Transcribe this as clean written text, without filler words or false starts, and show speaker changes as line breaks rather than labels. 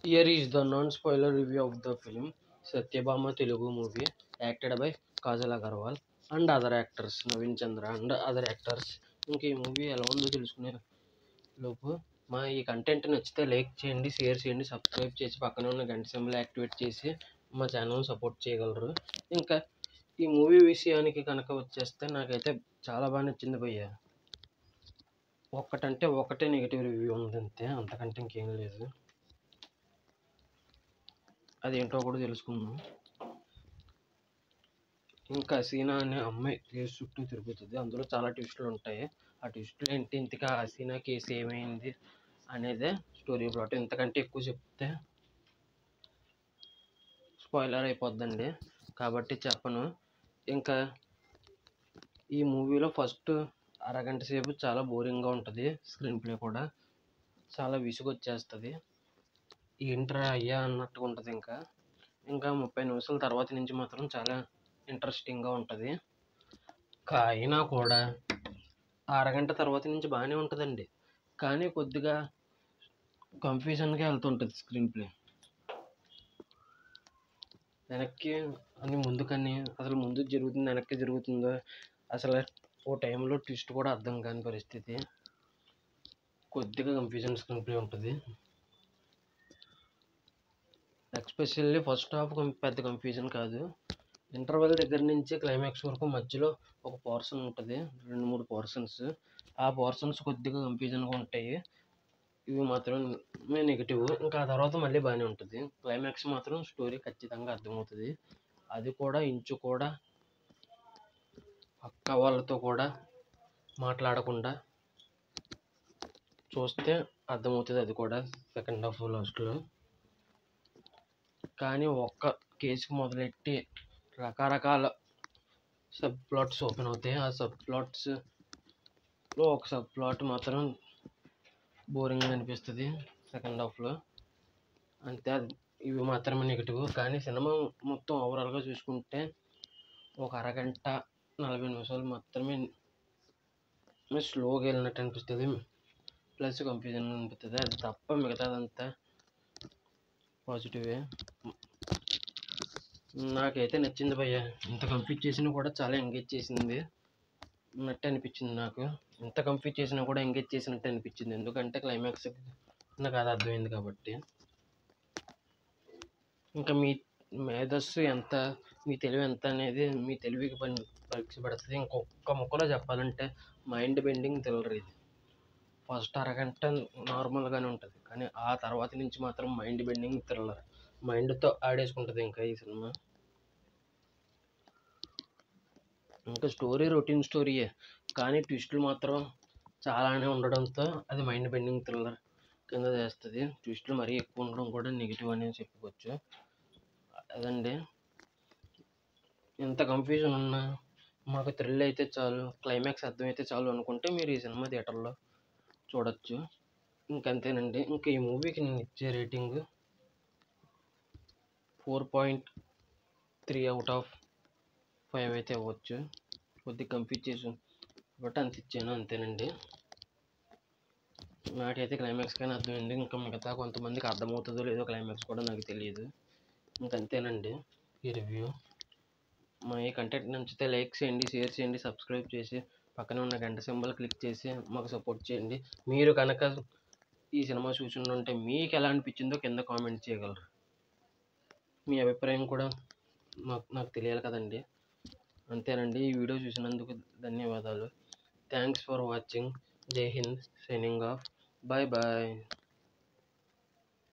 Here is the non-spoiler review of the film Satyabhama Telugu movie acted by Kajal Agarwal and other actors, Naveen Chandra and other actors. ఇంక ఈ movie ఎలా ఉందో తెలుసుకునే లోపు మా ఈ కంటెంట్ నచ్చితే లైక్ చేయండి, షేర్ చేయండి, సబ్స్క్రైబ్ చేసి పక్కనే ఉన్న గంట సింబల్ యాక్టివేట్ చేసి మా ఛానల్ని సపోర్ట్ చేయగలరు. ఇంకా ఈ మూవీ విషయానికి కనుక వచ్చేస్తే నాకైతే చాలా బాగా నచ్చింది భయ్య. ఒక్కటంటే ఒకటే నెగిటివ్ రివ్యూ ఉంది అంతే, అంతకంటే ఇంకేం లేదు. అదేంటో కూడా తెలుసుకుందాం. ఇంకా హసీనా అనే అమ్మాయి కేసు చుట్టూ తిరుగుతుంది. అందులో చాలా ట్విస్టులు ఉంటాయి. ఆ ట్విస్టులు ఏంటి, ఇంతగా హసీనా కేసు ఏమైంది అనేదే స్టోరీ ప్లాట్. ఇంతకంటే ఎక్కువ చెప్తే స్పాయిలర్ అయిపోద్దండి, కాబట్టి చెప్పను. ఇంకా ఈ మూవీలో ఫస్ట్ అరగంట సేపు చాలా బోరింగ్గా ఉంటుంది. స్క్రీన్ ప్లే కూడా చాలా విసుగొచ్చేస్తుంది. ఏంట్రా అయ్యా అన్నట్టుగా ఉంటుంది. ఇంకా 30 నిమిషాల తర్వాత నుంచి మాత్రం చాలా ఇంట్రెస్టింగ్గా ఉంటుంది. అయినా కూడా అరగంట తర్వాత నుంచి బాగానే ఉంటుందండి, కానీ కొద్దిగా కన్ఫ్యూజన్గా వెళ్తుంటుంది స్క్రీన్ ప్లే. వెనక్కి అని ముందుకని అసలు ముందు జరుగుతుంది వెనక్కి జరుగుతుందో అసలు ఓ టైంలో ట్విస్ట్ కూడా అర్థం కాని పరిస్థితి. కొద్దిగా కన్ఫ్యూజన్ స్క్రీన్ ప్లే ఉంటుంది. ఎస్పెషల్లీ ఫస్ట్ హాఫ్ పెద్ద కన్ఫ్యూజన్ కాదు. ఇంటర్వెల్ దగ్గర నుంచి క్లైమాక్స్ వరకు మధ్యలో ఒక పోర్షన్ ఉంటుంది, 2-3 పోర్షన్స్. ఆ పోర్షన్స్ కొద్దిగా కన్ఫ్యూజన్గా ఉంటాయి. ఇవి మాత్రమే నెగిటివ్. ఇంకా ఆ తర్వాత మళ్ళీ బాగానే ఉంటుంది. క్లైమాక్స్ మాత్రం స్టోరీ ఖచ్చితంగా అర్థమవుతుంది. అది కూడా ఇంచు కూడా పక్క వాళ్ళతో కూడా మాట్లాడకుండా చూస్తే అర్థమవుతుంది. అది కూడా సెకండ్ హాఫ్ లాస్ట్లో. కానీ ఒక్క కేసుకి మొదలెట్టి రకరకాల సబ్ ప్లాట్స్ ఓపెన్ అవుతాయి. ఆ సబ్ ప్లాట్స్లో ఒక సబ్ ప్లాట్ మాత్రం బోరింగ్గా అనిపిస్తుంది సెకండ్ హాఫ్లో. అంతే, ఇవి మాత్రమే నెగిటివ్. కానీ సినిమా మొత్తం ఓవరాల్గా చూసుకుంటే ఒక అరగంట 40 నిమిషాలు మాత్రమే స్లోగా వెళ్ళినట్టు అనిపిస్తుంది, ప్లస్ కన్ఫ్యూజన్ అనిపిస్తుంది. అది తప్ప మిగతాదంతా పాజిటివే. నాకైతే నచ్చింది భయ్య. ఇంత కంప్లీట్ చేసినా కూడా చాలా ఎంగేజ్ చేసింది అన్నట్టు అనిపించింది నాకు. ఇంత కంప్లీట్ చేసినా కూడా ఎంగేజ్ చేసినట్టు అనిపించింది, ఎందుకంటే క్లైమాక్స్ నాకు అది అర్థమైంది కాబట్టి. ఇంకా మీ మేధస్సు ఎంత, మీ తెలివి ఎంత అనేది మీ తెలివికి పరీక్ష పడుతుంది. ఇంకొక ముక్కలో చెప్పాలంటే మైండ్ బెండింగ్ థ్రిల్లర్ ఇది. ఫస్ట్ అరగంట నార్మల్గానే ఉంటుంది, కానీ ఆ తర్వాత నుంచి మాత్రం మైండ్ బెండింగ్ థ్రిల్లర్. మైండ్తో ఆడేసుకుంటుంది ఇంకా ఈ సినిమా. ఇంకా స్టోరీ రొటీన్ స్టోరీయే, కానీ ట్విస్టులు మాత్రం చాలానే ఉండడంతో అది మైండ్ బెండింగ్ థ్రిల్లర్ కింద చేస్తుంది. ట్విస్టులు మరీ ఎక్కువ ఉండడం కూడా నెగిటివ్ అనేది చెప్పుకోవచ్చు. అదండి, ఎంత కన్ఫ్యూజన్ ఉన్నా మాకు థ్రిల్ అయితే చాలు, క్లైమాక్స్ అర్థమైతే చాలు అనుకుంటే మీరు ఈ సినిమా థియేటర్లో చూడొచ్చు. ఇంకంతేనండి. ఇంకా ఈ మూవీకి నేను ఇచ్చే రేటింగ్ 4.3/5 అయితే అవ్వచ్చు. కొద్దిగా కన్ఫ్యూజ్ చేసాను బట్ అంత ఇచ్చాను, అంతేనండి. నాకైతే క్లైమాక్స్ కానీ అర్థమైంది. ఇంకా మిగతా కొంతమందికి అర్థమవుతుందో లేదో క్లైమాక్స్ కూడా నాకు తెలియదు. ఇంకంతేనండి ఈ రివ్యూ. మా ఈ కంటెంట్ నచ్చితే లైక్ చేయండి, షేర్ చేయండి, సబ్స్క్రైబ్ చేసి పక్కనే ఉన్న గంట సింబల్ క్లిక్ చేసి మాకు సపోర్ట్ చేయండి. మీరు కనుక ఈ సినిమా చూసుంటే మీకు ఎలా అనిపించిందో కింద కామెంట్ చేయగలరు. మీ అభిప్రాయం కూడా నాకు తెలియాలి కదండి. అంతేనండి, ఈ వీడియో చూసినందుకు ధన్యవాదాలు. Thanks for watching. జై హింద్. Signing off. Bye bye.